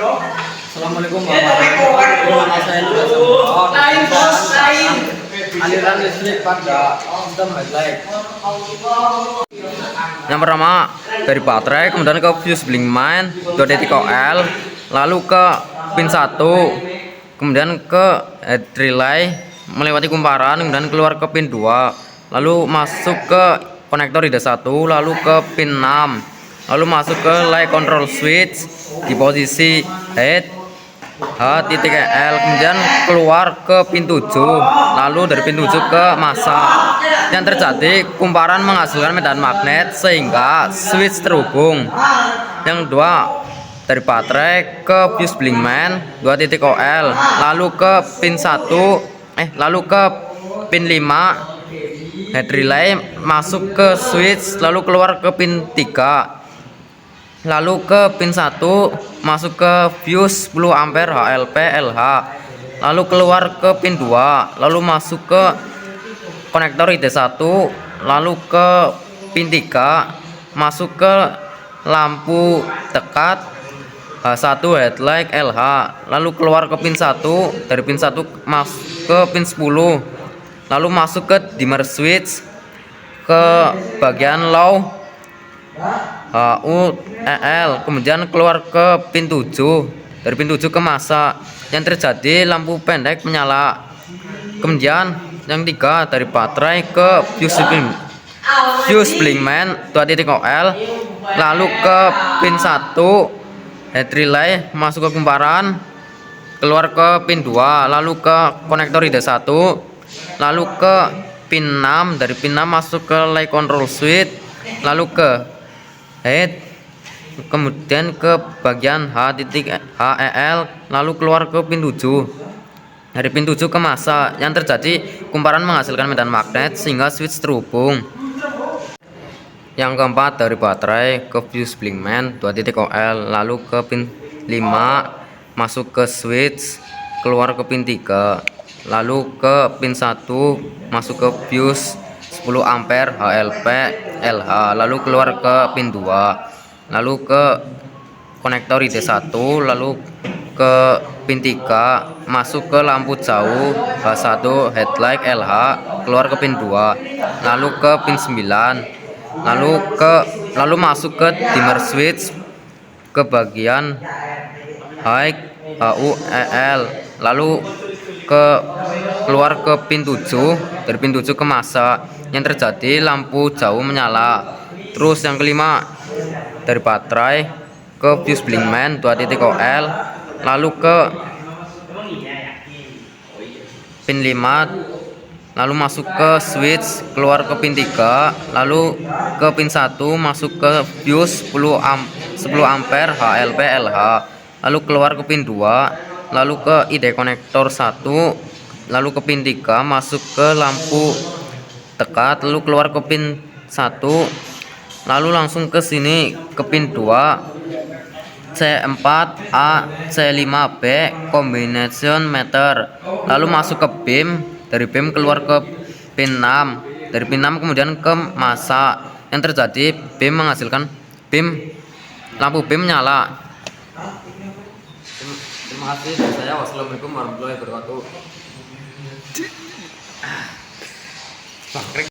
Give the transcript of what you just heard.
Assalamualaikum warahmatullahi wabarakatuh. Nama saya Lukas Samuel. Aliran listrik pada sistem headlight. Yang pertama dari baterai, kemudian ke fuse Blinkman 2.0, lalu ke pin 1, kemudian ke head relay melewati kumparan, kemudian keluar ke pin 2, lalu masuk ke konektor ID 1, lalu ke pin 6, lalu masuk ke light control switch di posisi head H.L, kemudian keluar ke pin 7, lalu dari pin 7 ke masa. Yang terjadi kumparan menghasilkan medan magnet sehingga switch terhubung. Yang kedua dari baterai ke fuse Blinkman 2.0, lalu ke pin 1, lalu ke pin 5 head relay, masuk ke switch, lalu keluar ke pin 3, lalu ke pin 1, masuk ke fuse 10 ampere HLP LH, lalu keluar ke pin 2, lalu masuk ke konektor ID 1, lalu ke pin 3, masuk ke lampu dekat H1 headlight LH, lalu keluar ke pin 1, dari pin 1 masuk ke pin 10, lalu masuk ke dimmer switch ke bagian low HUEL, kemudian keluar ke pin 7, dari pin 7 ke masa. Yang terjadi lampu pendek menyala. Kemudian yang ketiga dari baterai ke fuse Blinkman 2.0, lalu ke pin 1 head relay, masuk ke kumparan, keluar ke pin 2, lalu ke konektor ID 1, lalu ke pin 6, dari pin 6 masuk ke light control switch, lalu ke head, kemudian ke bagian HEL, lalu keluar ke pin 7, dari pin 7 ke masa. Yang terjadi kumparan menghasilkan medan magnet sehingga switch terhubung. Yang keempat dari baterai ke fuse Blinkman 2.0, lalu ke pin 5, masuk ke switch, keluar ke pin 3, lalu ke pin 1, masuk ke fuse 10 ampere HLP LH, lalu keluar ke pin 2, lalu ke konektor ID 1, lalu ke pin 3, masuk ke lampu jauh H1 headlight LH, keluar ke pin 2, lalu ke pin 9, lalu masuk ke dimmer switch ke bagian high HUEL, lalu keluar ke pin 7, dari pin 7 ke masa. Yang terjadi lampu jauh menyala. Terus yang kelima dari baterai ke fuse Blinkman 2.0, lalu ke pin 5, lalu masuk ke switch, keluar ke pin 3, lalu ke pin 1, masuk ke fuse 10 ampere HLP LH, lalu keluar ke pin 2, lalu ke ID konektor 1, lalu ke pin 3, masuk ke lampu dekat, lalu keluar ke pin 1, lalu langsung ke sini ke pin 2 C4A C5B combination meter, lalu masuk ke BIM, dari BIM keluar ke pin 6, dari pin 6 kemudian ke masa. Yang terjadi BIM menghasilkan lampu BIM nyala. Terima kasih dari saya. Wassalamualaikum warahmatullahi wabarakatuh.